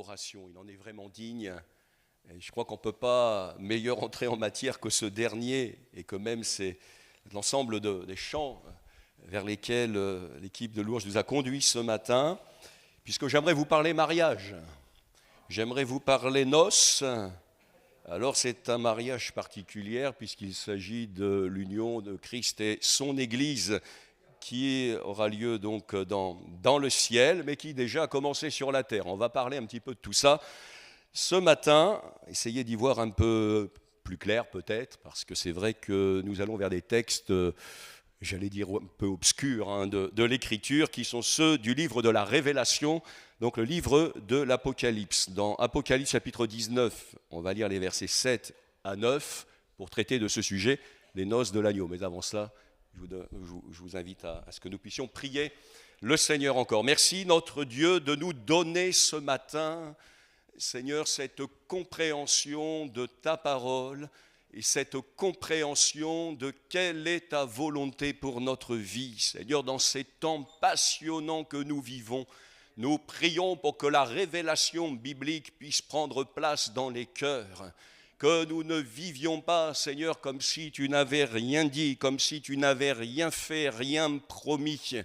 adoration. Il en est vraiment digne. Et je crois qu'on ne peut pas meilleur entrer en matière que ce dernier, et que même c'est l'ensemble des chants vers lesquels l'équipe de louange nous a conduits ce matin, puisque j'aimerais vous parler mariage, j'aimerais vous parler noces. Alors c'est un mariage particulier puisqu'il s'agit de l'union de Christ et son Église qui aura lieu donc dans le ciel, mais qui déjà a commencé sur la terre. On va parler un petit peu de tout ça ce matin, essayer d'y voir un peu plus clair peut-être, parce que c'est vrai que nous allons vers des textes, j'allais dire un peu obscurs, de l'Écriture, qui sont ceux du livre de la Révélation, donc le livre de l'Apocalypse. Dans Apocalypse chapitre 19, on va lire les versets 7 à 9 pour traiter de ce sujet, les noces de l'agneau. Mais avant cela, je vous invite à ce que nous puissions prier le Seigneur encore. Merci notre Dieu de nous donner ce matin, Seigneur, cette compréhension de ta parole et cette compréhension de quelle est ta volonté pour notre vie. Seigneur, dans ces temps passionnants que nous vivons, nous prions pour que la révélation biblique puisse prendre place dans les cœurs, que nous ne vivions pas, Seigneur, comme si tu n'avais rien dit, comme si tu n'avais rien fait, rien promis.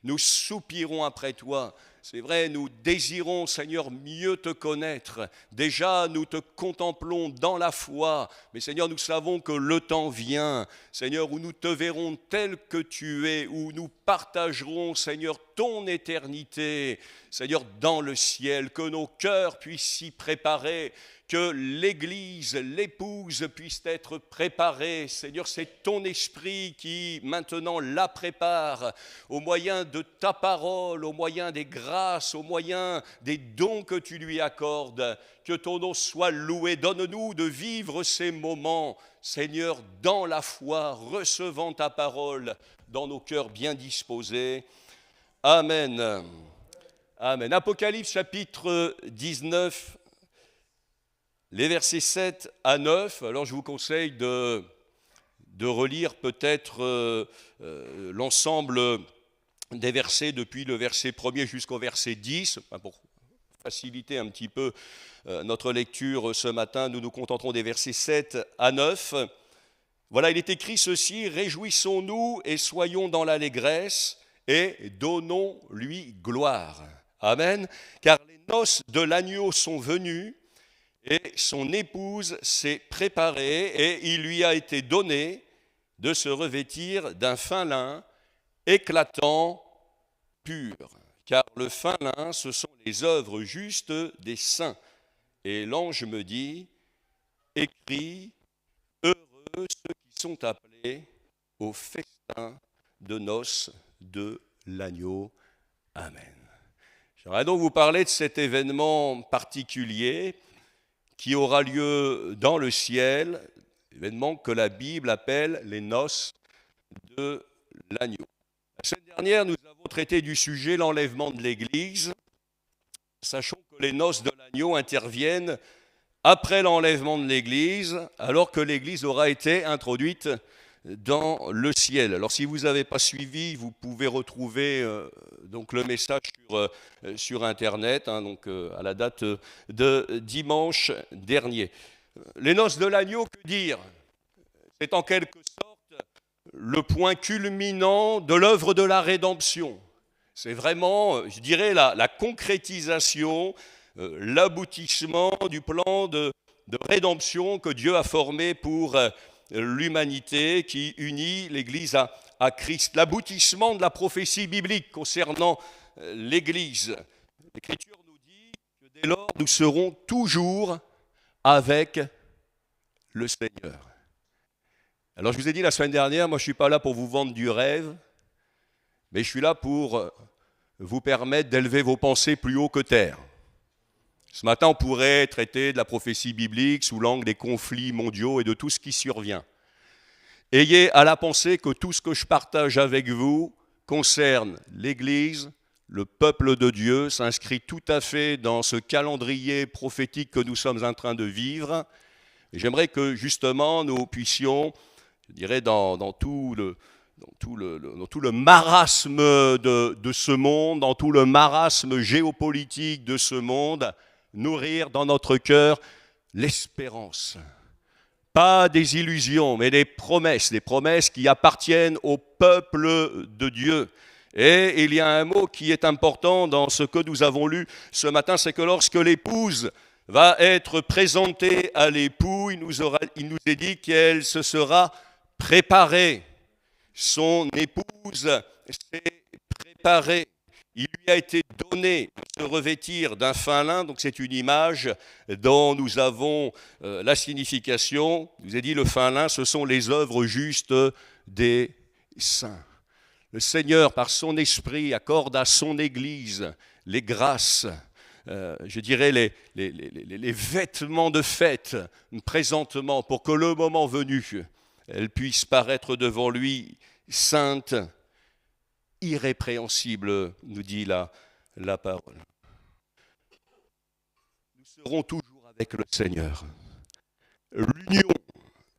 Nous soupirons après toi. C'est vrai, nous désirons, Seigneur, mieux te connaître. Déjà, nous te contemplons dans la foi. Mais Seigneur, nous savons que le temps vient, Seigneur, où nous te verrons tel que tu es, où nous partagerons, Seigneur, ton éternité, Seigneur, dans le ciel, que nos cœurs puissent s'y préparer, que l'Église, l'épouse puisse être préparée. Seigneur, c'est ton esprit qui maintenant la prépare au moyen de ta parole, au moyen des grâces, au moyen des dons que tu lui accordes. Que ton nom soit loué. Donne-nous de vivre ces moments, Seigneur, dans la foi, recevant ta parole dans nos cœurs bien disposés. Amen. Amen. Apocalypse chapitre 19, les versets 7 à 9, alors je vous conseille de relire peut-être l'ensemble des versets depuis le verset 1er jusqu'au verset 10, pour faciliter un petit peu notre lecture ce matin, nous nous contenterons des versets 7 à 9. Voilà, il est écrit ceci: « Réjouissons-nous et soyons dans l'allégresse et donnons-lui gloire. » Amen. Car les noces de l'agneau sont venues, et son épouse s'est préparée, et il lui a été donné de se revêtir d'un fin lin éclatant, pur. Car le fin lin, ce sont les œuvres justes des saints. Et l'ange me dit, écris, heureux ceux qui sont appelés au festin de noces de l'agneau. Amen. J'aimerais donc vous parler de cet événement particulier qui aura lieu dans le ciel, événement que la Bible appelle les noces de l'agneau. La semaine dernière, nous avons traité du sujet l'enlèvement de l'Église. Sachons que les noces de l'agneau interviennent après l'enlèvement de l'Église, alors que l'Église aura été introduite dans le ciel. Alors si vous n'avez pas suivi, vous pouvez retrouver donc le message sur Internet, donc à la date de dimanche dernier. Les noces de l'agneau, que dire? C'est en quelque sorte le point culminant de l'œuvre de la rédemption. C'est vraiment, je dirais, la concrétisation, l'aboutissement du plan de rédemption que Dieu a formé pour l'humanité, qui unit l'Église à Christ. L'aboutissement de la prophétie biblique concernant l'Église. L'Écriture nous dit que dès lors, nous serons toujours avec le Seigneur. Alors je vous ai dit la semaine dernière, moi je ne suis pas là pour vous vendre du rêve, mais je suis là pour vous permettre d'élever vos pensées plus haut que terre. Ce matin, on pourrait traiter de la prophétie biblique sous l'angle des conflits mondiaux et de tout ce qui survient. Ayez à la pensée que tout ce que je partage avec vous concerne l'Église, le peuple de Dieu, s'inscrit tout à fait dans ce calendrier prophétique que nous sommes en train de vivre. Et j'aimerais que justement nous puissions, je dirais, dans tout le marasme de ce monde, dans tout le marasme géopolitique de ce monde, nourrir dans notre cœur l'espérance. Pas des illusions, mais des promesses qui appartiennent au peuple de Dieu. Et il y a un mot qui est important dans ce que nous avons lu ce matin, c'est que lorsque l'épouse va être présentée à l'époux, il nous est dit qu'elle se sera préparée. Son épouse s'est préparée. Il lui a été donné de se revêtir d'un fin lin, donc c'est une image dont nous avons la signification. Je vous ai dit, le fin lin, ce sont les œuvres justes des saints. Le Seigneur, par son esprit, accorde à son Église les grâces, je dirais les vêtements de fête présentement, pour que le moment venu, elle puisse paraître devant lui sainte, irrépréhensible, nous dit la parole. Nous serons toujours avec le Seigneur. L'union,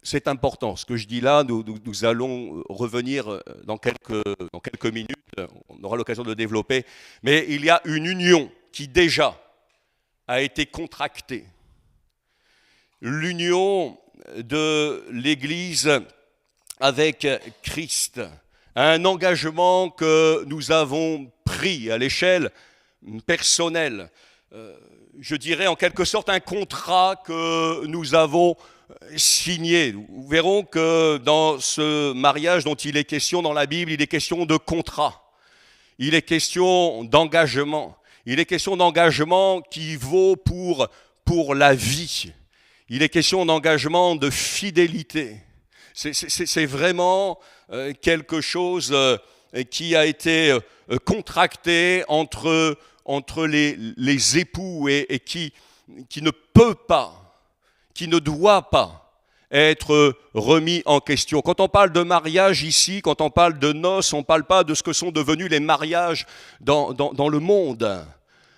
c'est important. Ce que je dis là, nous allons revenir dans quelques minutes. On aura l'occasion de développer. Mais il y a une union qui déjà a été contractée. L'union de l'Église avec Christ. Un engagement que nous avons pris à l'échelle personnelle. Je dirais en quelque sorte un contrat que nous avons signé. Nous verrons que dans ce mariage dont il est question dans la Bible, il est question de contrat. Il est question d'engagement. Il est question d'engagement qui vaut pour la vie. Il est question d'engagement de fidélité. C'est vraiment quelque chose qui a été contracté entre les époux et qui ne peut pas, qui ne doit pas être remis en question. Quand on parle de mariage ici, quand on parle de noces, on ne parle pas de ce que sont devenus les mariages dans le monde,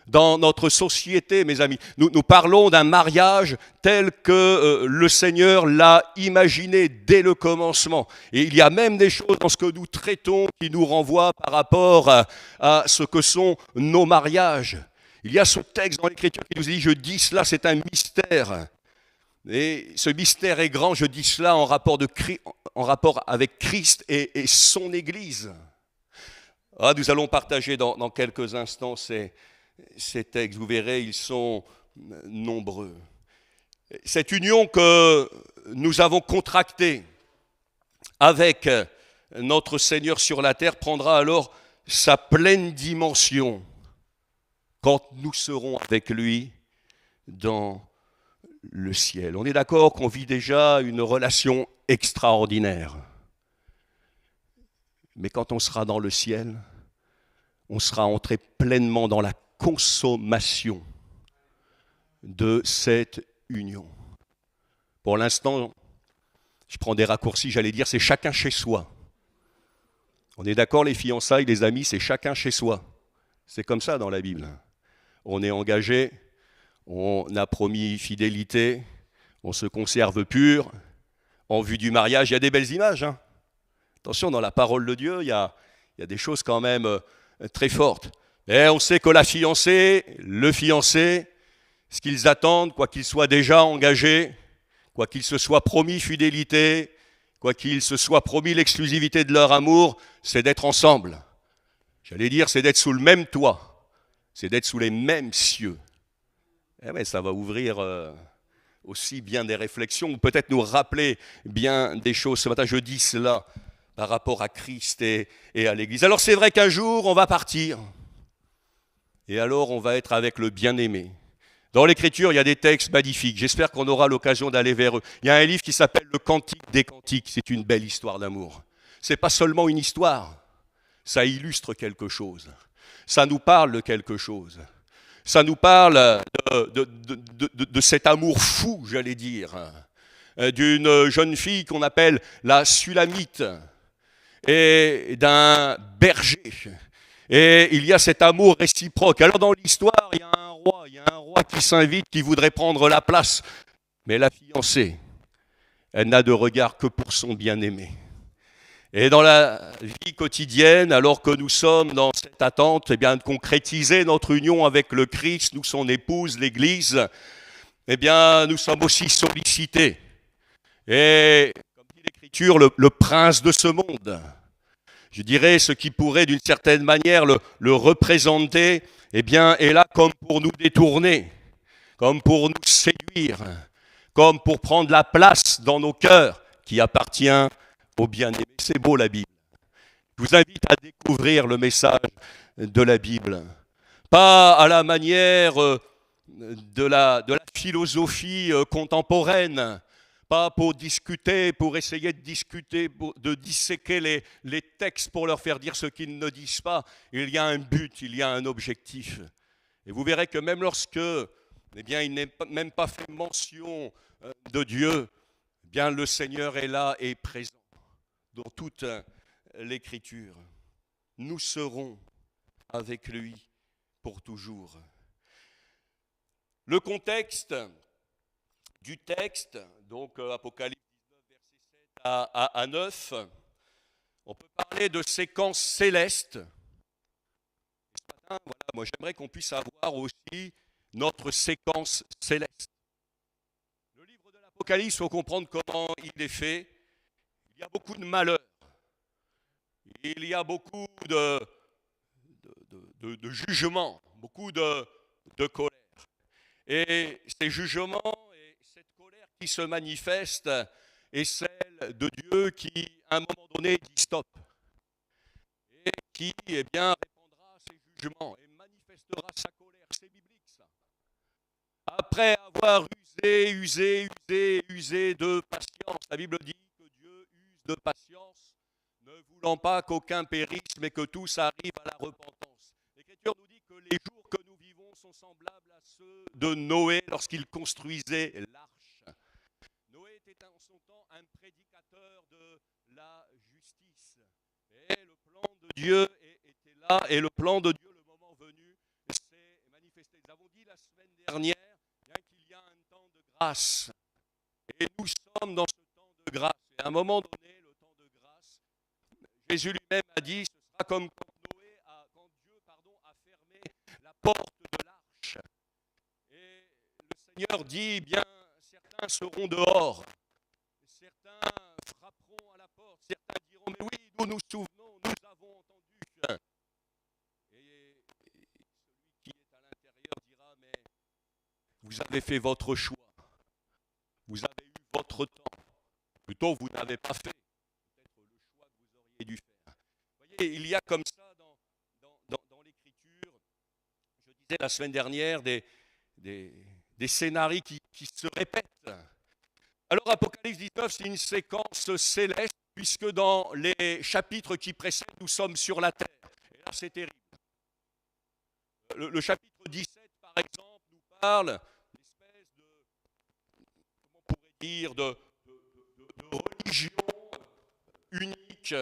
dans notre société, mes amis. Nous parlons d'un mariage tel que le Seigneur l'a imaginé dès le commencement. Et il y a même des choses dans ce que nous traitons qui nous renvoient par rapport à ce que sont nos mariages. Il y a ce texte dans l'Écriture qui nous dit « Je dis cela, c'est un mystère ». Et ce mystère est grand, je dis cela en rapport avec Christ et son Église. Nous allons partager dans quelques instants ces textes, vous verrez, ils sont nombreux. Cette union que nous avons contractée avec notre Seigneur sur la terre prendra alors sa pleine dimension quand nous serons avec lui dans le ciel. On est d'accord qu'on vit déjà une relation extraordinaire. Mais quand on sera dans le ciel, on sera entré pleinement dans la consommation de cette union. Pour l'instant, je prends des raccourcis, j'allais dire, c'est chacun chez soi. On est d'accord, les fiançailles, les amis, c'est chacun chez soi. C'est comme ça dans la Bible. On est engagé, on a promis fidélité, on se conserve pur. En vue du mariage, il y a des belles images. Attention, dans la parole de Dieu, il y a des choses quand même très fortes. Et on sait que la fiancée, le fiancé, ce qu'ils attendent, quoi qu'ils soient déjà engagés, quoi qu'ils se soient promis fidélité, quoi qu'ils se soient promis l'exclusivité de leur amour, c'est d'être ensemble. J'allais dire, c'est d'être sous le même toit, c'est d'être sous les mêmes cieux. Ça va ouvrir aussi bien des réflexions, ou peut-être nous rappeler bien des choses. Ce matin, je dis cela par rapport à Christ et à l'Église. Alors c'est vrai qu'un jour, on va partir. Et alors, on va être avec le bien-aimé. Dans l'Écriture, il y a des textes magnifiques. J'espère qu'on aura l'occasion d'aller vers eux. Il y a un livre qui s'appelle Le Cantique des Cantiques. C'est une belle histoire d'amour. Ce n'est pas seulement une histoire. Ça illustre quelque chose. Ça nous parle de quelque chose. Ça nous parle de cet amour fou, j'allais dire, d'une jeune fille qu'on appelle la Sulamite et d'un berger. Et il y a cet amour réciproque. Alors dans l'histoire, il y a un roi qui s'invite, qui voudrait prendre la place. Mais la fiancée, elle n'a de regard que pour son bien-aimé. Et dans la vie quotidienne, alors que nous sommes dans cette attente eh bien, de concrétiser notre union avec le Christ, nous son épouse, l'Église, eh bien, nous sommes aussi sollicités. Et, comme dit l'Écriture, le prince de ce monde, je dirais ce qui pourrait d'une certaine manière le représenter, eh bien, est là comme pour nous détourner, comme pour nous séduire, comme pour prendre la place dans nos cœurs qui appartient au bien-aimé. C'est beau la Bible. Je vous invite à découvrir le message de la Bible. Pas à la manière de la philosophie contemporaine, pas pour discuter, pour essayer de discuter, de disséquer les textes pour leur faire dire ce qu'ils ne disent pas. Il y a un but, il y a un objectif. Et vous verrez que même lorsque, eh bien, il n'est même pas fait mention de Dieu, eh bien, le Seigneur est là et présent dans toute l'Écriture. Nous serons avec lui pour toujours. Le contexte du texte, donc Apocalypse 19, versets 7 à 9, on peut parler de séquences célestes. Ce matin, voilà, moi j'aimerais qu'on puisse avoir aussi notre séquence céleste. Le livre de l'Apocalypse, il faut comprendre comment il est fait. Il y a beaucoup de malheurs. Il y a beaucoup de jugements, beaucoup de colère. Et ces jugements et cette colère qui se manifeste est celle de Dieu qui, à un moment donné, dit stop. Et qui, eh bien, répondra à ces jugements et manifestera sa colère. C'est biblique, ça. Après avoir usé de patience, la Bible dit que Dieu use de patience, ne voulant pas qu'aucun périsse, mais que tous arrivent à la repentance. L'Écriture nous dit que les jours que nous vivons sont semblables à ceux de Noé lorsqu'il construisait l'arche. Noé était en son temps un prédicateur de la justice. Et le plan de Dieu était là, et le plan de Dieu, le moment venu, s'est manifesté. Nous avons dit la semaine dernière qu'il y a un temps de grâce. Et nous sommes dans ce temps de grâce. Et à un moment donné, le temps de grâce, Jésus lui-même a dit, ce sera comme quand Dieu a fermé la porte de l'arche. Et le Seigneur dit, bien, certains seront dehors, certains frapperont à la porte, certains diront, mais oui, nous nous souvenons, nous avons entendu. Et celui qui est à l'intérieur dira, mais vous avez fait votre choix, vous avez eu votre temps, plutôt vous n'avez pas fait peut-être le choix que vous auriez dû faire. Vous voyez, il y a comme ça dans l'Écriture, je disais la semaine dernière, des scénarios qui se répètent. Alors Apocalypse 19, c'est une séquence céleste, puisque dans les chapitres qui précèdent, nous sommes sur la terre. Et là, c'est terrible. Le chapitre 17, par exemple, nous parle d'espèce comment on pourrait dire, de religion unique,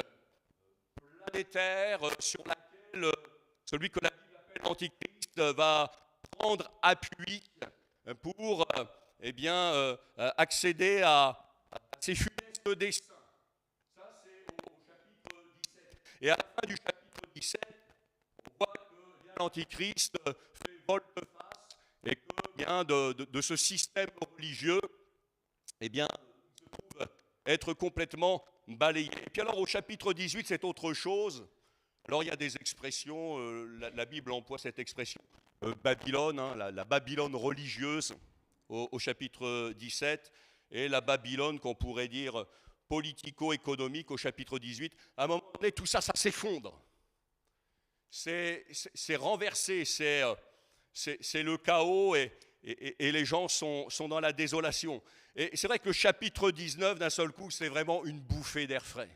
planétaire, sur laquelle celui que la Bible appelle l'Antichrist va prendre appui pour eh bien, accéder à ces funestes desseins. Ça, c'est au chapitre 17. Et à la fin du chapitre 17, on voit que bien, l'Antichrist fait volte-face et que bien, de ce système religieux, eh bien, se trouve être complètement balayé. Et puis alors au chapitre 18, c'est autre chose. Alors il y a des expressions, la Bible emploie cette expression Babylone, hein, la Babylone religieuse au chapitre 17, et la Babylone qu'on pourrait dire politico-économique au chapitre 18. À un moment donné, tout ça, ça s'effondre. C'est renversé, c'est le chaos et les gens sont dans la désolation. Et c'est vrai que le chapitre 19, d'un seul coup, c'est vraiment une bouffée d'air frais.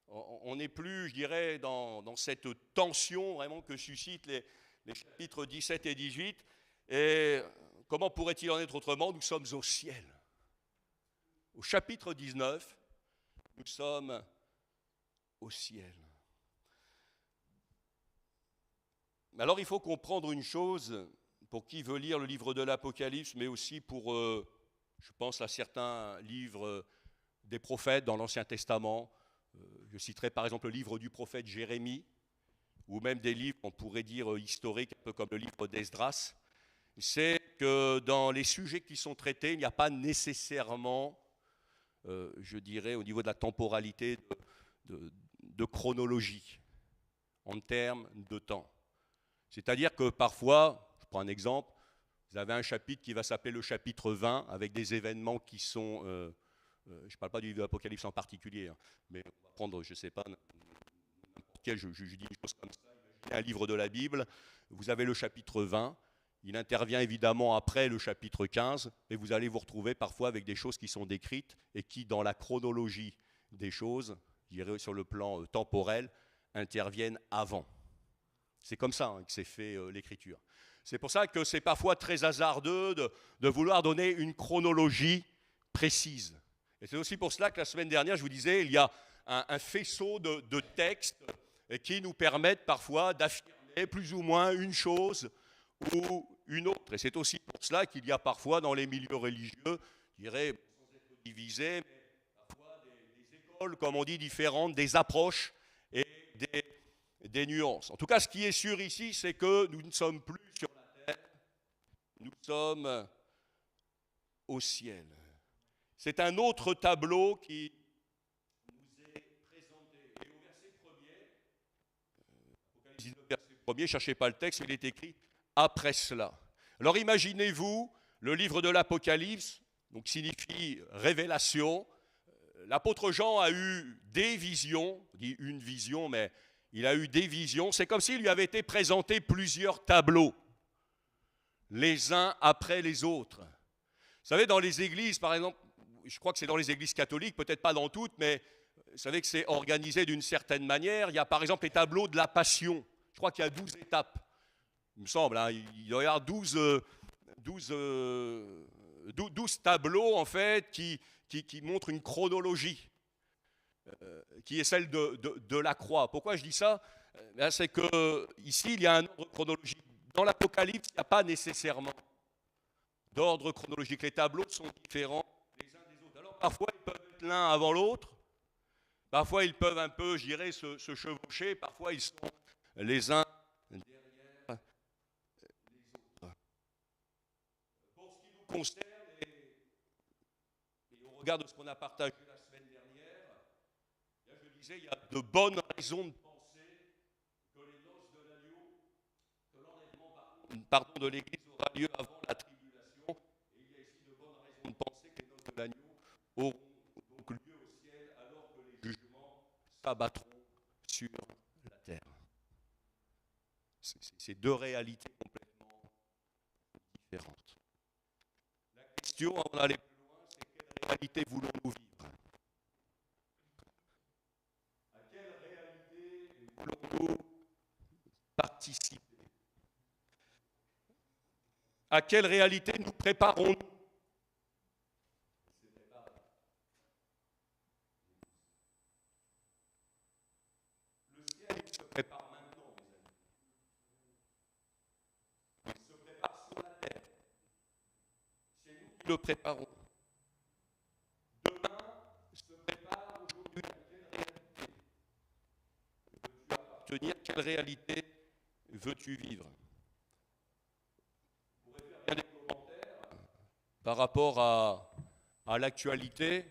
On n'est plus, je dirais, dans cette tension vraiment que suscitent les chapitres 17 et 18. Et comment pourrait-il en être autrement? Nous sommes au ciel. Au chapitre 19, nous sommes au ciel. Alors il faut comprendre une chose, pour qui veut lire le livre de l'Apocalypse, mais aussi pour, je pense à certains livres des prophètes dans l'Ancien Testament, Je citerai par exemple le livre du prophète Jérémie, ou même des livres, on pourrait dire, historiques, un peu comme le livre d'Esdras. C'est que dans les sujets qui sont traités, il n'y a pas nécessairement, je dirais, au niveau de la temporalité, de chronologie, en termes de temps. C'est-à-dire que parfois, je prends un exemple, vous avez un chapitre qui va s'appeler le chapitre 20, avec des événements qui sont, je ne parle pas du livre de l'Apocalypse en particulier, hein, mais on va prendre, je ne sais pas, n'importe quel, je dis une chose comme ça, imaginez un livre de la Bible, vous avez le chapitre 20, il intervient évidemment après le chapitre 15, mais vous allez vous retrouver parfois avec des choses qui sont décrites et qui, dans la chronologie des choses, je dirais sur le plan temporel, interviennent avant. C'est comme ça que s'est fait l'écriture. C'est pour ça que c'est parfois très hasardeux de vouloir donner une chronologie précise. Et c'est aussi pour cela que la semaine dernière, je vous disais, il y a un faisceau de textes qui nous permettent parfois d'affirmer plus ou moins une chose ou une autre. Et c'est aussi pour cela qu'il y a parfois dans les milieux religieux, je dirais, sans être divisés, mais parfois des écoles, comme on dit, différentes, des approches et des nuances. En tout cas, ce qui est sûr ici, c'est que nous ne sommes plus sur la terre, nous sommes au ciel. C'est un autre tableau qui nous est présenté. Et au verset 1er, Apocalypse 19, verset 1er, cherchez pas le texte, il est écrit « après cela ». Alors imaginez-vous, le livre de l'Apocalypse, donc signifie révélation. L'apôtre Jean a eu des visions, on dit une vision, mais il a eu des visions. C'est comme s'il lui avait été présenté plusieurs tableaux, les uns après les autres. Vous savez, dans les églises, par exemple, je crois que c'est dans les églises catholiques, peut-être pas dans toutes, mais vous savez que c'est organisé d'une certaine manière. Il y a par exemple les tableaux de la Passion. Je crois qu'il y a 12 étapes, il me semble. Hein. Il doit y avoir 12 tableaux, en fait, qui montrent une chronologie, qui est celle de la croix. Pourquoi je dis ça ? C'est qu'ici, il y a un ordre chronologique. Dans l'Apocalypse, il n'y a pas nécessairement d'ordre chronologique. Les tableaux sont différents les uns des autres. Alors parfois, ils peuvent être l'un avant l'autre. Parfois, ils peuvent un peu, je dirais, se chevaucher. Parfois, ils sont les uns derrière les autres. Pour ce qui nous concerne, et au regard de ce qu'on a partagé la semaine dernière, là, je disais, il y a de bonnes raisons de penser que les noces de l'agneau, que l'enlèvement de l'Église aura lieu avant la tribulation. Et il y a ici de bonnes raisons de penser que les noces de l'agneau auront donc lieu au ciel alors que les jugements s'abattront sur la terre. C'est deux réalités complètement différentes. La question, avant d'aller plus loin, c'est quelle réalité voulons-nous vivre ? À quelle réalité voulons-nous participer ? À quelle réalité nous préparons-nous ? Le ciel, il se prépare maintenant, mes amis. Il se prépare sur la terre. C'est nous qui le préparons. Demain se prépare aujourd'hui. À quelle réalité veux-tu appartenir ? Quelle réalité veux-tu vivre ? Vous pourrez faire bien des commentaires par rapport à l'actualité.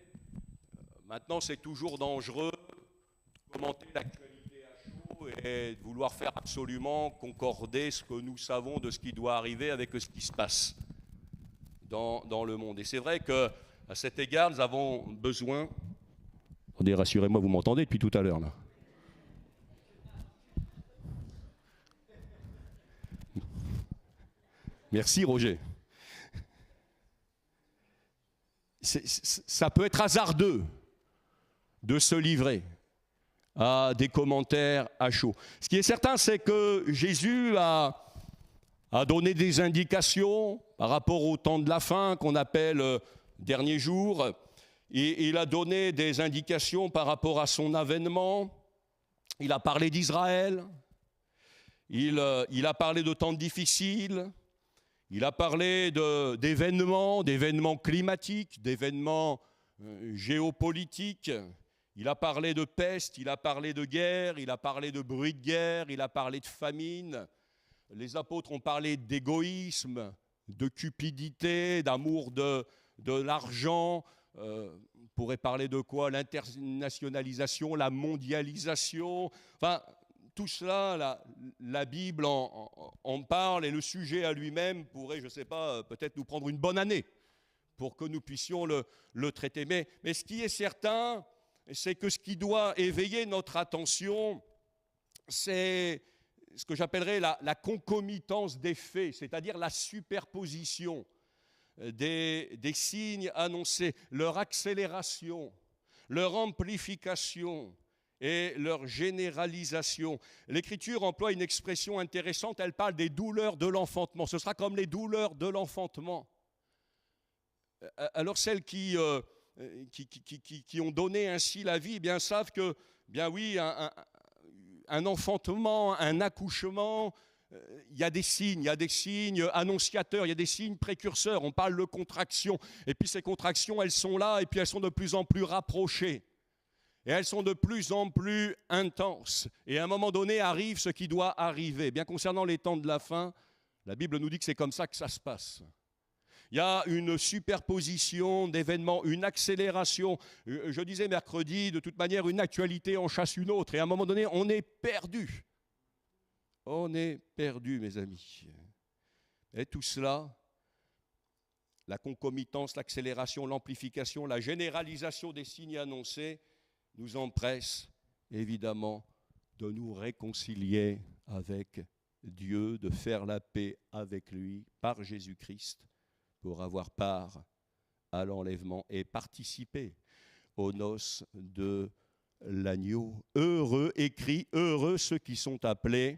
Maintenant, c'est toujours dangereux de commenter l'actualité à chaud et de vouloir faire absolument concorder ce que nous savons de ce qui doit arriver avec ce qui se passe dans le monde. Et c'est vrai qu'à cet égard, nous avons besoin... Attendez, rassurez-moi, vous m'entendez depuis tout à l'heure, là. Merci, Roger. Ça peut être hasardeux de se livrer à des commentaires à chaud. Ce qui est certain, c'est que Jésus a donné des indications par rapport au temps de la fin qu'on appelle dernier jour. Et il a donné des indications par rapport à son avènement. Il a parlé d'Israël. Il a parlé de temps difficiles. Il a parlé d'événements climatiques, d'événements géopolitiques. Il a parlé de peste, il a parlé de guerre, il a parlé de bruit de guerre, il a parlé de famine. Les apôtres ont parlé d'égoïsme, de cupidité, d'amour de l'argent. On pourrait parler de quoi? L'internationalisation, la mondialisation. Enfin, tout cela, la Bible en parle, et le sujet à lui-même pourrait, je ne sais pas, peut-être nous prendre une bonne année pour que nous puissions le traiter. Mais ce qui est certain, c'est que ce qui doit éveiller notre attention, c'est ce que j'appellerais la concomitance des faits, c'est-à-dire la superposition des signes annoncés, leur accélération, leur amplification et leur généralisation. L'Écriture emploie une expression intéressante, elle parle des douleurs de l'enfantement. Ce sera comme les douleurs de l'enfantement. Alors celles qui ont donné ainsi la vie, eh bien, savent que, bien oui, un enfantement, un accouchement, il y a des signes annonciateurs, il y a des signes précurseurs. On parle de contractions, et puis ces contractions, elles sont là, et puis elles sont de plus en plus rapprochées. Et elles sont de plus en plus intenses. Et à un moment donné, arrive ce qui doit arriver. Bien concernant les temps de la fin, la Bible nous dit que c'est comme ça que ça se passe. Il y a une superposition d'événements, une accélération. Je disais mercredi, de toute manière, une actualité en chasse une autre. Et à un moment donné, on est perdu. On est perdu, mes amis. Et tout cela, la concomitance, l'accélération, l'amplification, la généralisation des signes annoncés, nous empresse évidemment de nous réconcilier avec Dieu, de faire la paix avec lui par Jésus-Christ, pour avoir part à l'enlèvement et participer aux noces de l'agneau. Heureux, écrit, heureux ceux qui sont appelés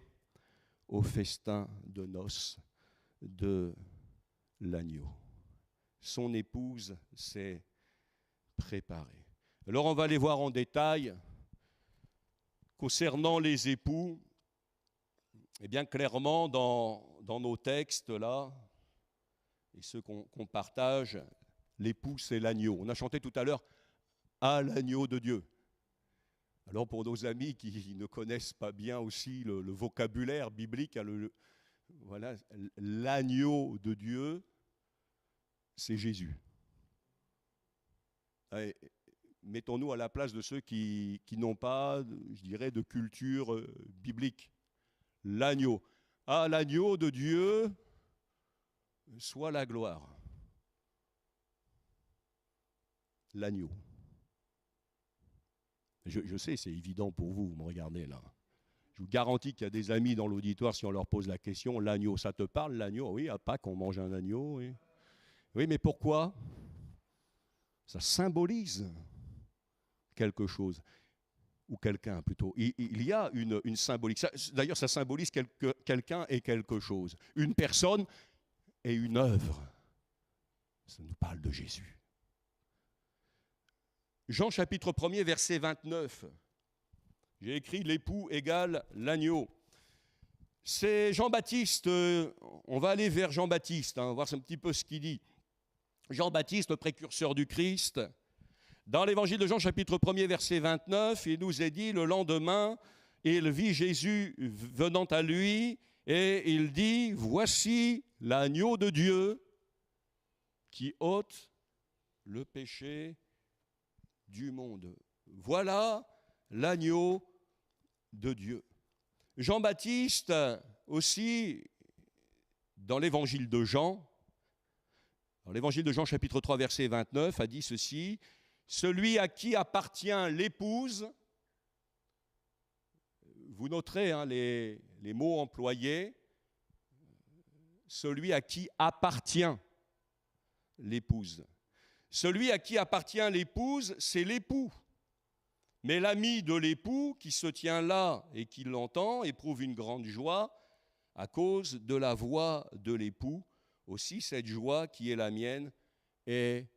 au festin de noces de l'agneau. Son épouse s'est préparée. Alors on va aller voir en détail concernant les époux. Eh bien clairement dans nos textes là, et ceux qu'on partage, l'époux c'est l'agneau. On a chanté tout à l'heure « à l'agneau de Dieu ». Alors pour nos amis qui ne connaissent pas bien aussi le vocabulaire biblique, voilà, l'agneau de Dieu, c'est Jésus. Et mettons-nous à la place de ceux qui n'ont pas, je dirais, de culture biblique. L'agneau. À l'agneau de Dieu soit la gloire. L'agneau. Je sais, c'est évident pour vous, vous me regardez là. Je vous garantis qu'il y a des amis dans l'auditoire, si on leur pose la question, l'agneau, ça te parle, l'agneau? Oui, à Pâques, on mange un agneau. Oui, oui, mais pourquoi? Ça symbolise quelque chose, ou quelqu'un plutôt. Il y a une symbolique. D'ailleurs, ça symbolise quelqu'un et quelque chose. Une personne et une œuvre. Ça nous parle de Jésus. Jean chapitre 1er, verset 29. J'ai écrit « l'époux égale l'agneau ». C'est Jean-Baptiste, on va aller vers Jean-Baptiste, voir un petit peu ce qu'il dit. Jean-Baptiste, le précurseur du Christ, dans l'évangile de Jean chapitre 1er, verset 29, il nous est dit « le lendemain, il vit Jésus venant à lui et il dit « voici l'agneau de Dieu qui ôte le péché du monde. Voilà l'agneau de Dieu. » Jean-Baptiste aussi, dans l'évangile de Jean, chapitre 3, verset 29, a dit ceci, « celui à qui appartient l'épouse », vous noterez les mots employés, celui à qui appartient l'épouse. Celui à qui appartient l'épouse, c'est l'époux. Mais l'ami de l'époux, qui se tient là et qui l'entend, éprouve une grande joie à cause de la voix de l'époux. Aussi, cette joie qui est la mienne est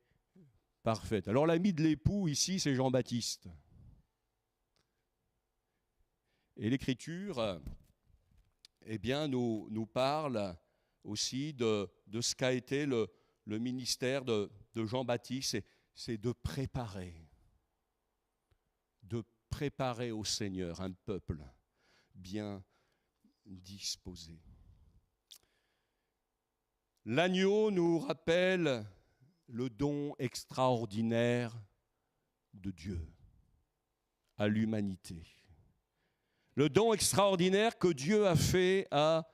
parfaite. Alors l'ami de l'époux, ici, c'est Jean-Baptiste. Et l'Écriture, eh bien, nous parle aussi de ce qu'a été le ministère de Jean-Baptiste, c'est de préparer de préparer au Seigneur un peuple bien disposé. L'agneau nous rappelle le don extraordinaire de Dieu à l'humanité. Le don extraordinaire que Dieu a fait à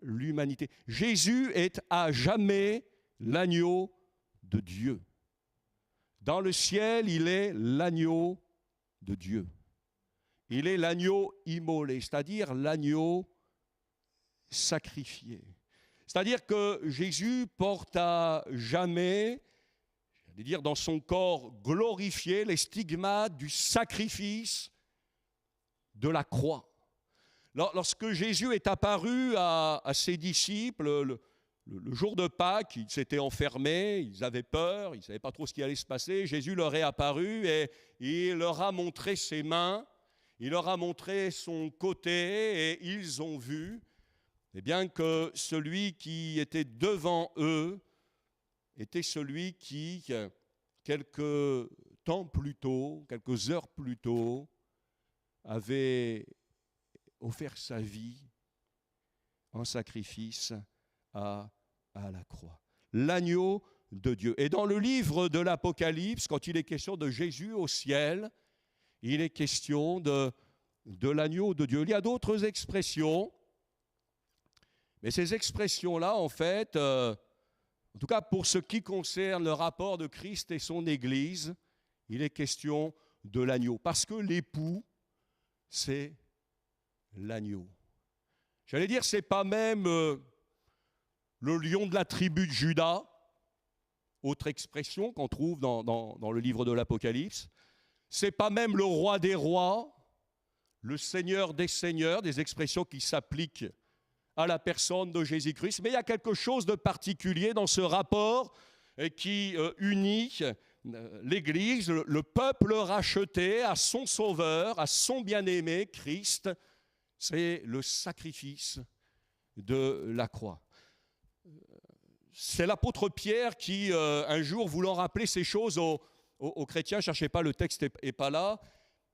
l'humanité. Jésus est à jamais l'agneau de Dieu. Dans le ciel, il est l'agneau de Dieu. Il est l'agneau immolé, c'est-à-dire l'agneau sacrifié. C'est-à-dire que Jésus porte à jamais, j'allais dire dans son corps glorifié, les stigmates du sacrifice de la croix. Lorsque Jésus est apparu à ses disciples, le jour de Pâques, ils s'étaient enfermés, ils avaient peur, ils ne savaient pas trop ce qui allait se passer. Jésus leur est apparu et il leur a montré ses mains, il leur a montré son côté et ils ont vu bien que celui qui était devant eux était celui qui, quelques temps plus tôt, quelques heures plus tôt, avait offert sa vie en sacrifice à la croix. L'agneau de Dieu. Et dans le livre de l'Apocalypse, quand il est question de Jésus au ciel, il est question de l'agneau de Dieu. Il y a d'autres expressions, mais ces expressions-là, en fait, en tout cas pour ce qui concerne le rapport de Christ et son Église, il est question de l'agneau. Parce que l'époux, c'est l'agneau. J'allais dire, ce n'est pas même le lion de la tribu de Juda, autre expression qu'on trouve dans le livre de l'Apocalypse. Ce n'est pas même le roi des rois, le seigneur des seigneurs, des expressions qui s'appliquent à la personne de Jésus-Christ. Mais il y a quelque chose de particulier dans ce rapport qui unit l'Église, le peuple racheté à son Sauveur, à son bien-aimé, Christ. C'est le sacrifice de la croix. C'est l'apôtre Pierre qui, un jour, voulant rappeler ces choses aux chrétiens, ne cherchez pas, le texte n'est pas là,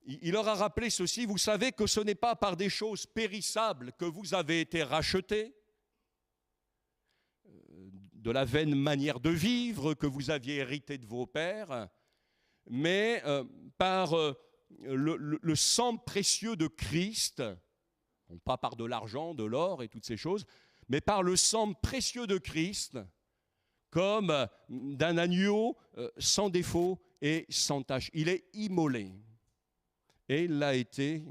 il leur a rappelé ceci: vous savez que ce n'est pas par des choses périssables que vous avez été rachetés, de la vaine manière de vivre que vous aviez hérité de vos pères, mais par le sang précieux de Christ, pas par de l'argent, de l'or et toutes ces choses, mais par le sang précieux de Christ, comme d'un agneau sans défaut et sans tache. Il est immolé. Et il l'a été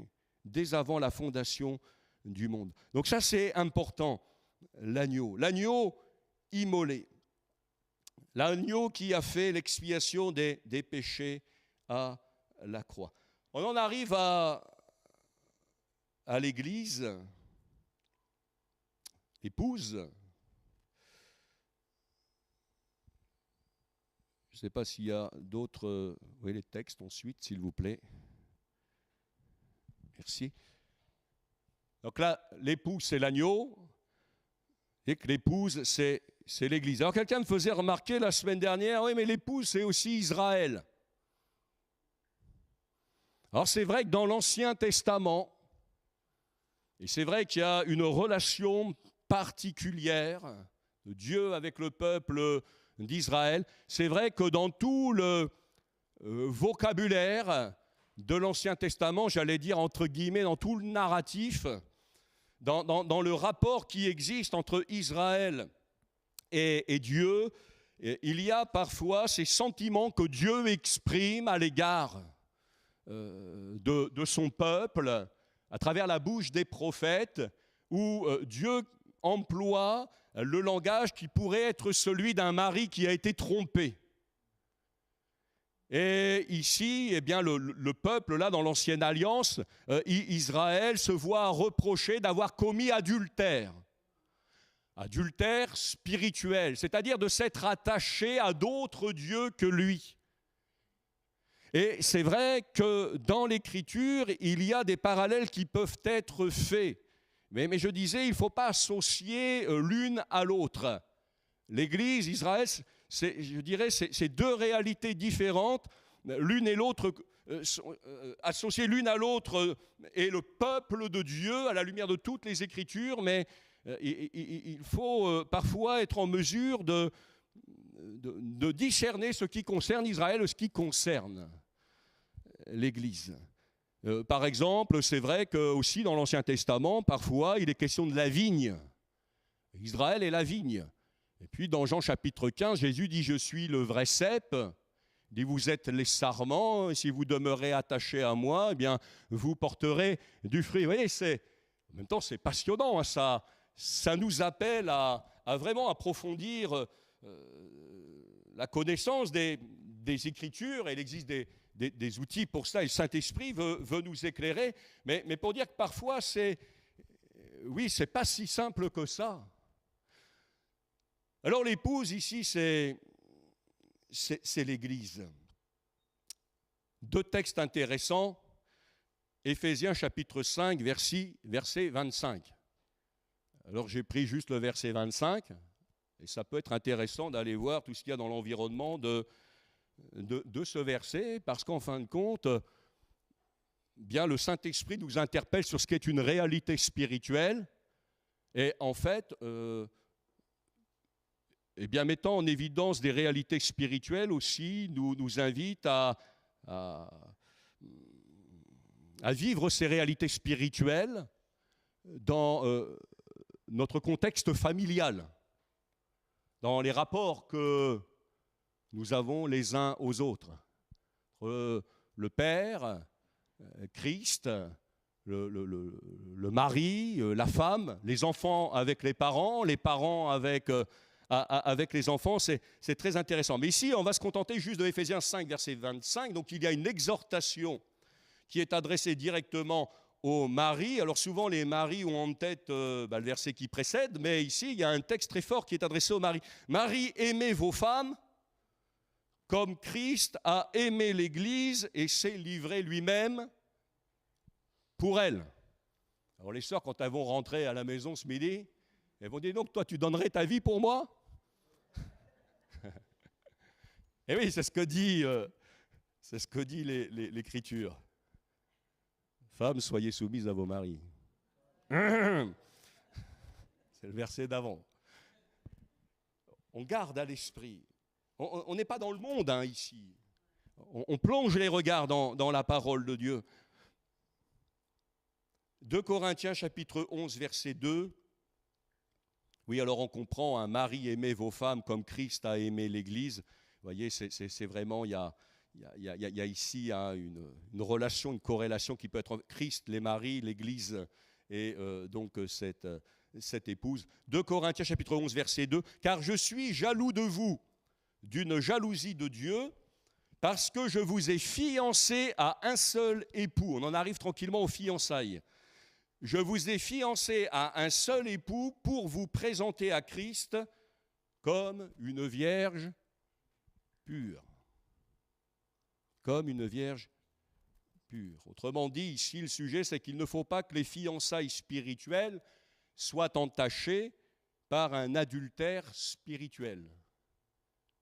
dès avant la fondation du monde. Donc ça, c'est important, l'agneau. L'agneau immolé. L'agneau qui a fait l'expiation des péchés à la croix. On en arrive à l'Église, l'épouse. Je ne sais pas s'il y a d'autres... Oui, les textes ensuite, s'il vous plaît. Merci. Donc là, l'épouse, c'est l'agneau, et que l'épouse, c'est l'Église. Alors quelqu'un me faisait remarquer la semaine dernière, oui, mais l'épouse, c'est aussi Israël. Alors c'est vrai que dans l'Ancien Testament, et c'est vrai qu'il y a une relation particulière de Dieu avec le peuple d'Israël, c'est vrai que dans tout le vocabulaire de l'Ancien Testament, j'allais dire entre guillemets, dans tout le narratif, dans le rapport qui existe entre Israël et Dieu, il y a parfois ces sentiments que Dieu exprime à l'égard de son peuple, à travers la bouche des prophètes, où Dieu emploie le langage qui pourrait être celui d'un mari qui a été trompé. Et ici, eh bien, le peuple, là, dans l'Ancienne Alliance, Israël se voit reprocher d'avoir commis adultère. Adultère spirituel, c'est-à-dire de s'être attaché à d'autres dieux que lui. Et c'est vrai que dans l'Écriture, il y a des parallèles qui peuvent être faits. Mais je disais, il ne faut pas associer l'une à l'autre. L'Église, Israël, je dirais, c'est deux réalités différentes. L'une et l'autre associées l'une à l'autre et le peuple de Dieu à la lumière de toutes les Écritures, mais il faut parfois être en mesure de discerner ce qui concerne Israël et ce qui concerne l'Église. Par exemple, c'est vrai qu'aussi dans l'Ancien Testament, parfois, il est question de la vigne. Israël est la vigne. Et puis dans Jean chapitre 15, Jésus dit « Je suis le vrai cep ». Il dit « Vous êtes les sarments, et si vous demeurez attachés à moi, eh bien, vous porterez du fruit ». Vous voyez, en même temps, c'est passionnant. Hein, ça nous appelle à vraiment approfondir la connaissance des Écritures, et il existe des outils pour ça, et le Saint-Esprit veut nous éclairer, mais pour dire que parfois, c'est pas si simple que ça. Alors l'épouse ici, c'est l'Église. Deux textes intéressants, Éphésiens chapitre 5, verset 25. Alors j'ai pris juste le verset 25, et ça peut être intéressant d'aller voir tout ce qu'il y a dans l'environnement de ce verset, parce qu'en fin de compte, bien le Saint-Esprit nous interpelle sur ce qui est une réalité spirituelle, et en fait, mettant en évidence des réalités spirituelles aussi, nous invite à vivre ces réalités spirituelles dans notre contexte familial, dans les rapports que nous avons les uns aux autres. Le Père, Christ, le mari, la femme, les enfants avec les parents avec les enfants, c'est très intéressant. Mais ici, on va se contenter juste de Éphésiens 5, verset 25. Donc il y a une exhortation qui est adressée directement aux maris. Alors souvent, les maris ont en tête le verset qui précède, mais ici, il y a un texte très fort qui est adressé aux maris. « Maris, aimez vos femmes comme Christ a aimé l'Église et s'est livré lui-même pour elle. » Alors les sœurs, quand elles vont rentrer à la maison ce midi, elles vont dire « Donc toi, tu donnerais ta vie pour moi ?» Et oui, c'est ce que dit l'Écriture. Femmes, soyez soumises à vos maris. C'est le verset d'avant. On garde à l'esprit. On n'est pas dans le monde ici. On plonge les regards dans la parole de Dieu. 2 Corinthiens chapitre 11, verset 2. Oui, alors on comprend, un mari aimez vos femmes comme Christ a aimé l'Église. Vous voyez, c'est vraiment, il y a ici une relation, une corrélation qui peut être entre Christ, les maris, l'Église et donc cette épouse. 2 Corinthiens chapitre 11, verset 2. « Car je suis jaloux de vous, d'une jalousie de Dieu, parce que je vous ai fiancé à un seul époux. » On en arrive tranquillement aux fiançailles. « Je vous ai fiancé à un seul époux pour vous présenter à Christ comme une vierge pure. » Comme une vierge pure. Autrement dit, ici, le sujet, c'est qu'il ne faut pas que les fiançailles spirituelles soient entachées par un adultère spirituel.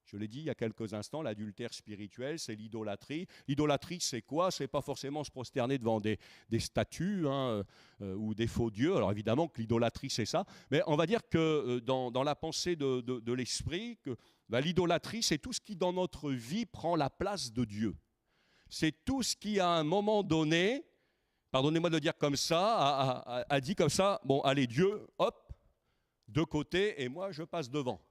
Je l'ai dit il y a quelques instants, l'adultère spirituel, c'est l'idolâtrie. L'idolâtrie, c'est quoi? C'est pas forcément se prosterner devant des statues ou des faux dieux. Alors évidemment que l'idolâtrie, c'est ça. Mais on va dire que dans la pensée de l'esprit, l'idolâtrie, c'est tout ce qui dans notre vie prend la place de Dieu. C'est tout ce qui, à un moment donné, pardonnez-moi de le dire comme ça, a dit comme ça, bon, allez, Dieu, hop, de côté, et moi, je passe devant.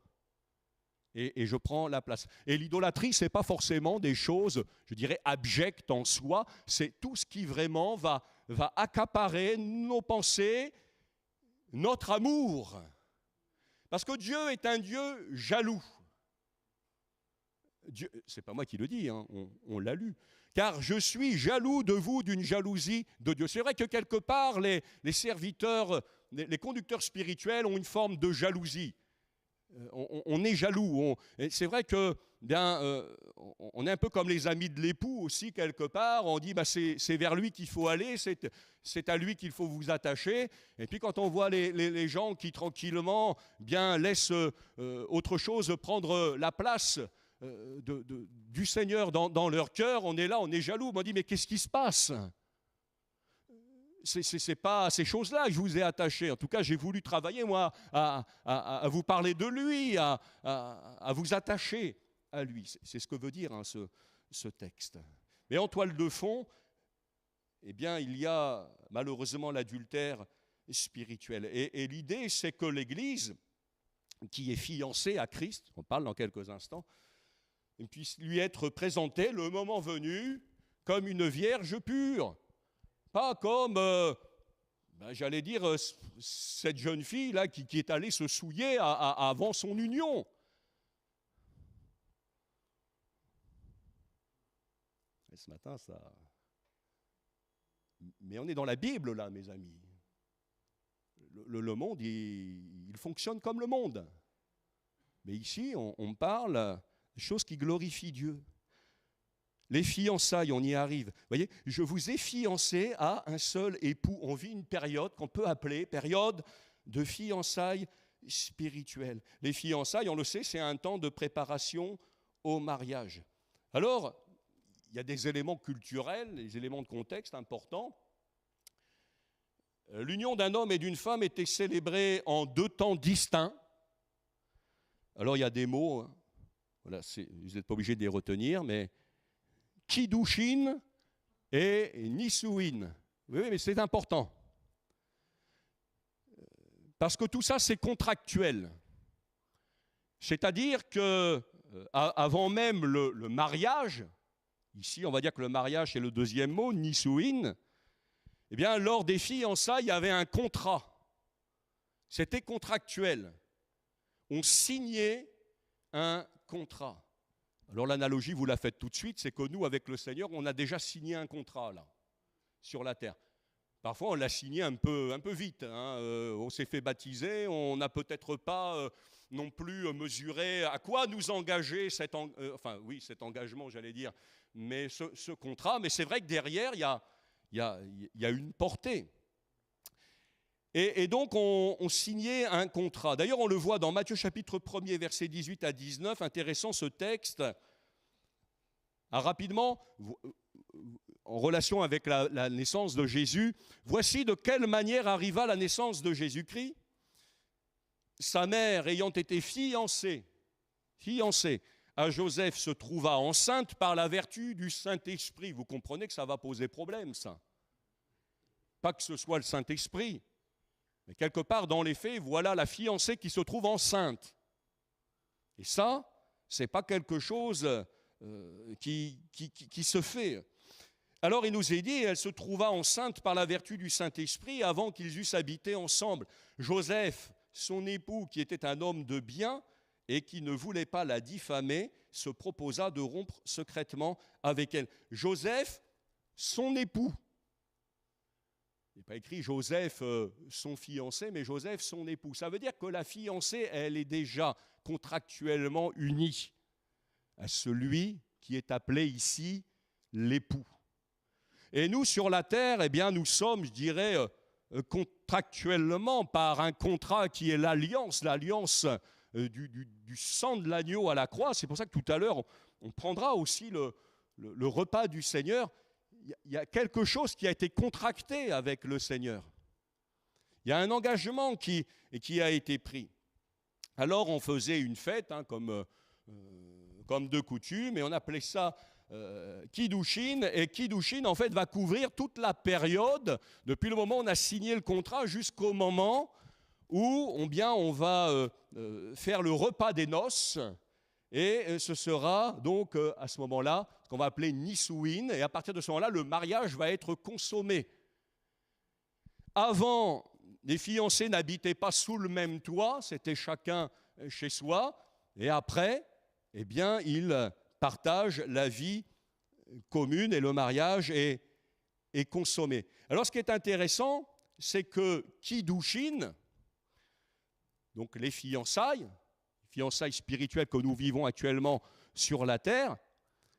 Et je prends la place. Et l'idolâtrie, ce n'est pas forcément des choses, je dirais, abjectes en soi, c'est tout ce qui vraiment va accaparer nos pensées, notre amour. Parce que Dieu est un Dieu jaloux. Ce n'est pas moi qui le dis, hein, on l'a lu. « Car je suis jaloux de vous d'une jalousie de Dieu. » C'est vrai que quelque part, les serviteurs, les conducteurs spirituels ont une forme de jalousie. On est jaloux. C'est vrai que on est un peu comme les amis de l'époux aussi, quelque part. On dit c'est vers lui qu'il faut aller, c'est à lui qu'il faut vous attacher. Et puis quand on voit les gens qui tranquillement laissent autre chose prendre la place du Seigneur dans leur cœur, on est là, on est jaloux. On dit, mais qu'est-ce qui se passe ? C'est pas à ces choses-là que je vous ai attaché. En tout cas, j'ai voulu travailler, moi, à vous parler de lui, à vous attacher à lui. C'est ce que veut dire ce texte. Mais en toile de fond, eh bien, il y a malheureusement l'adultère spirituel. Et l'idée, c'est que l'Église, qui est fiancée à Christ, on parle dans quelques instants, puisse lui être présentée, le moment venu, comme une vierge pure. Pas comme, j'allais dire, cette jeune fille-là qui est allée se souiller avant son union. Et ce matin, ça... Mais on est dans la Bible, là, mes amis. Le monde, il fonctionne comme le monde. Mais ici, on parle de choses qui glorifient Dieu. Les fiançailles, on y arrive. Vous voyez, je vous ai fiancé à un seul époux. On vit une période qu'on peut appeler période de fiançailles spirituelles. Les fiançailles, on le sait, c'est un temps de préparation au mariage. Alors, il y a des éléments culturels, des éléments de contexte importants. L'union d'un homme et d'une femme était célébrée en 2 temps distincts. Alors, il y a des mots, voilà, vous n'êtes pas obligé de les retenir, mais Kiddushin et Nisuin. Oui, mais c'est important. Parce que tout ça, c'est contractuel. C'est-à-dire que avant même le mariage, ici, on va dire que le mariage, c'est le deuxième mot, Nisuin, eh bien, lors des fiançailles, il y avait un contrat. C'était contractuel. On signait un contrat. Alors l'analogie, vous la faites tout de suite, c'est que nous, avec le Seigneur, on a déjà signé un contrat, là, sur la terre. Parfois, on l'a signé un peu vite. On s'est fait baptiser, on n'a peut-être pas non plus mesuré à quoi nous engager cet engagement, j'allais dire, mais ce contrat. Mais c'est vrai que derrière, il y a une portée. Et donc, on signait un contrat. D'ailleurs, on le voit dans Matthieu chapitre 1er, versets 18 à 19. Intéressant ce texte. Rapidement, en relation avec la naissance de Jésus, voici de quelle manière arriva la naissance de Jésus-Christ. Sa mère ayant été fiancée à Joseph se trouva enceinte par la vertu du Saint-Esprit. Vous comprenez que ça va poser problème, ça. Pas que ce soit le Saint-Esprit, mais quelque part dans les faits, voilà la fiancée qui se trouve enceinte. Et ça, c'est pas quelque chose qui se fait. Alors il nous est dit, elle se trouva enceinte par la vertu du Saint-Esprit avant qu'ils eussent habité ensemble. Joseph, son époux, qui était un homme de bien et qui ne voulait pas la diffamer, se proposa de rompre secrètement avec elle. Joseph, son époux. Il n'est pas écrit Joseph, son fiancé, mais Joseph, son époux. Ça veut dire que la fiancée, elle est déjà contractuellement unie à celui qui est appelé ici l'époux. Et nous, sur la terre, eh bien, nous sommes, je dirais, contractuellement par un contrat qui est l'alliance du sang de l'agneau à la croix. C'est pour ça que tout à l'heure, on prendra aussi le repas du Seigneur. Il y a quelque chose qui a été contracté avec le Seigneur. Il y a un engagement qui a été pris. Alors, on faisait une fête, comme de coutume, et on appelait ça Kiddushin. Et Kiddushin, en fait, va couvrir toute la période, depuis le moment où on a signé le contrat jusqu'au moment où on va faire le repas des noces. Et ce sera donc à ce moment-là ce qu'on va appeler Nisuin. Et à partir de ce moment-là, le mariage va être consommé. Avant, les fiancés n'habitaient pas sous le même toit, c'était chacun chez soi. Et après, eh bien, ils partagent la vie commune et le mariage est consommé. Alors, ce qui est intéressant, c'est que Kiddushin, donc les fiançailles spirituelles que nous vivons actuellement sur la terre,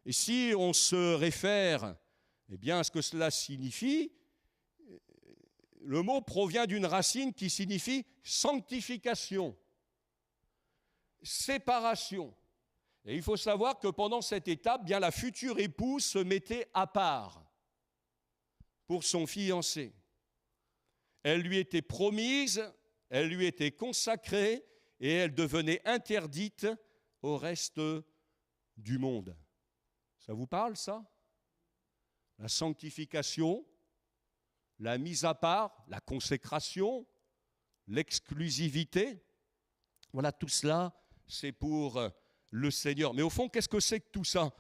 et si on se réfère à ce que cela signifie, le mot provient d'une racine qui signifie sanctification, séparation. Et il faut savoir que pendant cette étape, bien la future épouse se mettait à part pour son fiancé. Elle lui était promise, elle lui était consacrée et elle devenait interdite au reste du monde. Ça vous parle, ça? La sanctification, la mise à part, la consécration, l'exclusivité. Voilà, tout cela, c'est pour le Seigneur. Mais au fond, qu'est-ce que c'est que tout ça?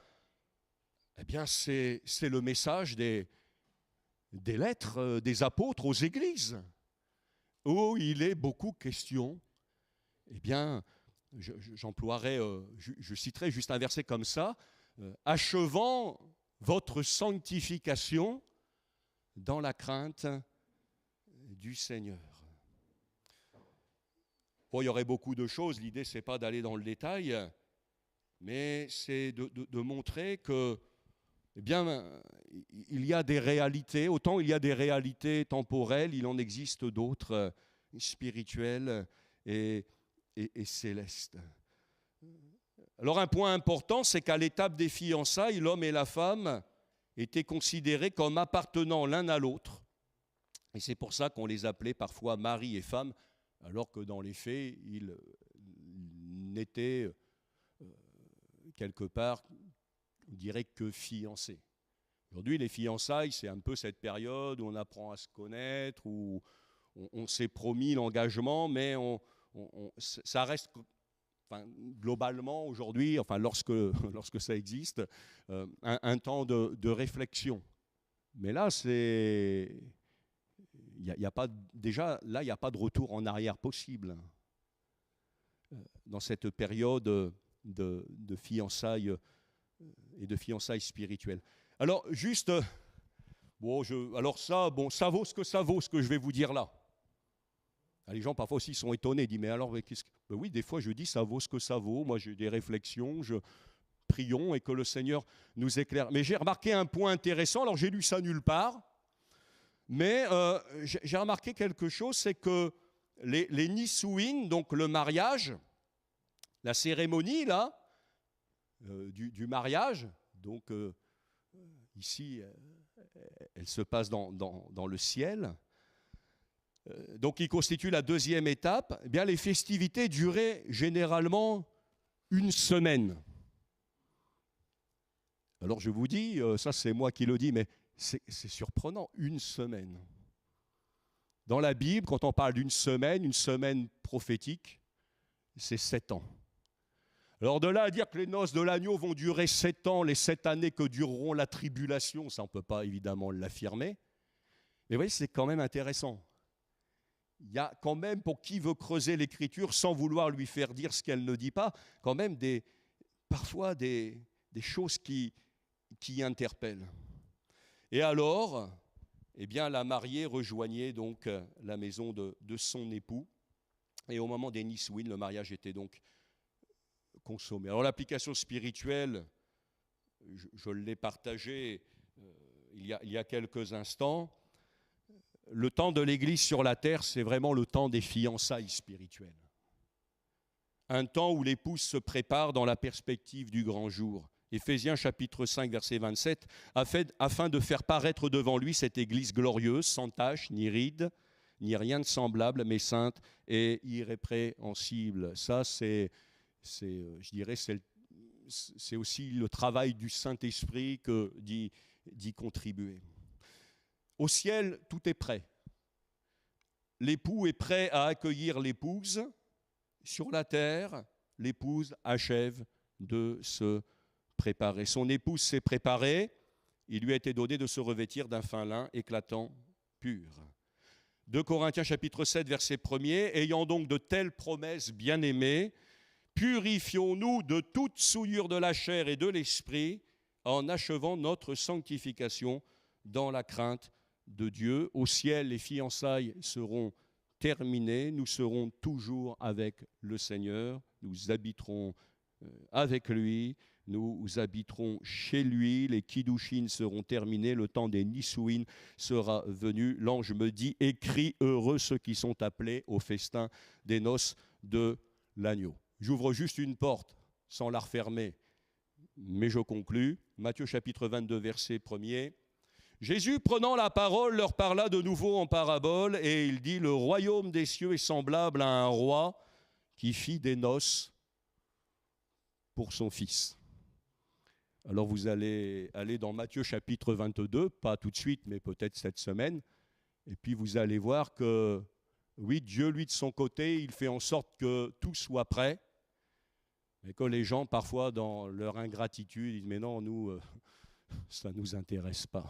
Eh bien, c'est le message des lettres des apôtres aux églises, où il est beaucoup question. Eh bien, je citerai juste un verset comme ça, achevant votre sanctification dans la crainte du Seigneur. Bon, il y aurait beaucoup de choses, l'idée c'est pas d'aller dans le détail, mais c'est de montrer que, eh bien, il y a des réalités, autant il y a des réalités temporelles, il en existe d'autres spirituelles et célestes. Alors un point important, c'est qu'à l'étape des fiançailles, l'homme et la femme étaient considérés comme appartenant l'un à l'autre. Et c'est pour ça qu'on les appelait parfois mari et femme, alors que dans les faits, ils n'étaient quelque part, on dirait que fiancés. Aujourd'hui, les fiançailles, c'est un peu cette période où on apprend à se connaître, où on s'est promis l'engagement, mais ça reste... Enfin, globalement, aujourd'hui, enfin, lorsque ça existe, un temps de réflexion. Mais là, déjà, là, il n'y a pas de retour en arrière possible dans cette période de fiançailles et de fiançailles spirituelles. Alors, juste, ça vaut ce que je vais vous dire là. Les gens parfois aussi sont étonnés, ils disent mais alors qu'est-ce que... Ben oui, des fois je dis ça vaut ce que ça vaut, moi j'ai des réflexions, prions et que le Seigneur nous éclaire. Mais j'ai remarqué un point intéressant, alors j'ai lu ça nulle part, mais j'ai remarqué quelque chose, c'est que les Nisuin, donc le mariage, la cérémonie là, du mariage, donc ici elle se passe dans le ciel, donc qui constitue la deuxième étape, eh bien, les festivités duraient généralement une semaine. Alors je vous dis, ça c'est moi qui le dis, mais c'est surprenant, une semaine. Dans la Bible, quand on parle d'une semaine prophétique, c'est 7 ans. Alors de là à dire que les noces de l'agneau vont durer 7 ans, les 7 années que dureront la tribulation, ça on ne peut pas évidemment l'affirmer. Mais vous voyez, c'est quand même intéressant. Il y a quand même, pour qui veut creuser l'Écriture sans vouloir lui faire dire ce qu'elle ne dit pas, quand même parfois des choses qui interpellent. Et alors, eh bien, la mariée rejoignait donc la maison de son époux. Et au moment des Nisuin, le mariage était donc consommé. Alors l'application spirituelle, je l'ai partagée il y a quelques instants. Le temps de l'Église sur la terre, c'est vraiment le temps des fiançailles spirituelles. Un temps où l'épouse se prépare dans la perspective du grand jour. Éphésiens chapitre 5, verset 27, afin de faire paraître devant lui cette Église glorieuse, sans tache, ni ride, ni rien de semblable, mais sainte et irrépréhensible. Ça, c'est aussi le travail du Saint-Esprit que d'y contribuer. Au ciel, tout est prêt. L'époux est prêt à accueillir l'épouse. Sur la terre, l'épouse achève de se préparer. Son épouse s'est préparée. Il lui a été donné de se revêtir d'un fin lin éclatant, pur. 2 Corinthiens chapitre 7, verset 1er. Ayant donc de telles promesses, bien-aimés, purifions-nous de toute souillure de la chair et de l'esprit en achevant notre sanctification dans la crainte de Dieu. Au ciel, les fiançailles seront terminées. Nous serons toujours avec le Seigneur. Nous habiterons avec lui. Nous habiterons chez lui. Les Kiddushin seront terminés. Le temps des Nisuin sera venu. L'ange me dit, écris heureux ceux qui sont appelés au festin des noces de l'agneau. J'ouvre juste une porte. sans la refermer, mais je conclus. Matthieu chapitre 22, verset 1er. Jésus, prenant la parole, leur parla de nouveau en parabole, et il dit, le royaume des cieux est semblable à un roi qui fit des noces pour son fils. Alors vous allez aller dans Matthieu chapitre 22, pas tout de suite, mais peut-être cette semaine, et puis vous allez voir que, oui, Dieu, lui, de son côté, il fait en sorte que tout soit prêt, mais que les gens, parfois, dans leur ingratitude, disent, mais non, nous, ça ne nous intéresse pas.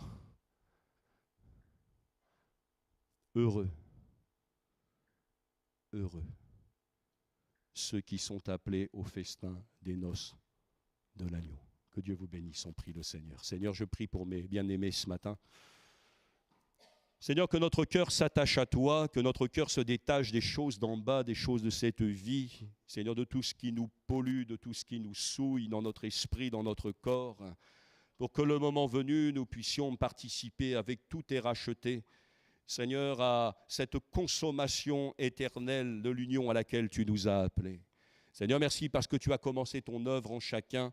Heureux, heureux, ceux qui sont appelés au festin des noces de l'agneau. Que Dieu vous bénisse, on prie le Seigneur. Seigneur, je prie pour mes bien-aimés ce matin. Seigneur, que notre cœur s'attache à toi, que notre cœur se détache des choses d'en bas, des choses de cette vie. Seigneur, de tout ce qui nous pollue, de tout ce qui nous souille dans notre esprit, dans notre corps, pour que le moment venu, nous puissions participer avec tout est racheté, Seigneur, à cette consommation éternelle de l'union à laquelle tu nous as appelés. Seigneur, merci parce que tu as commencé ton œuvre en chacun.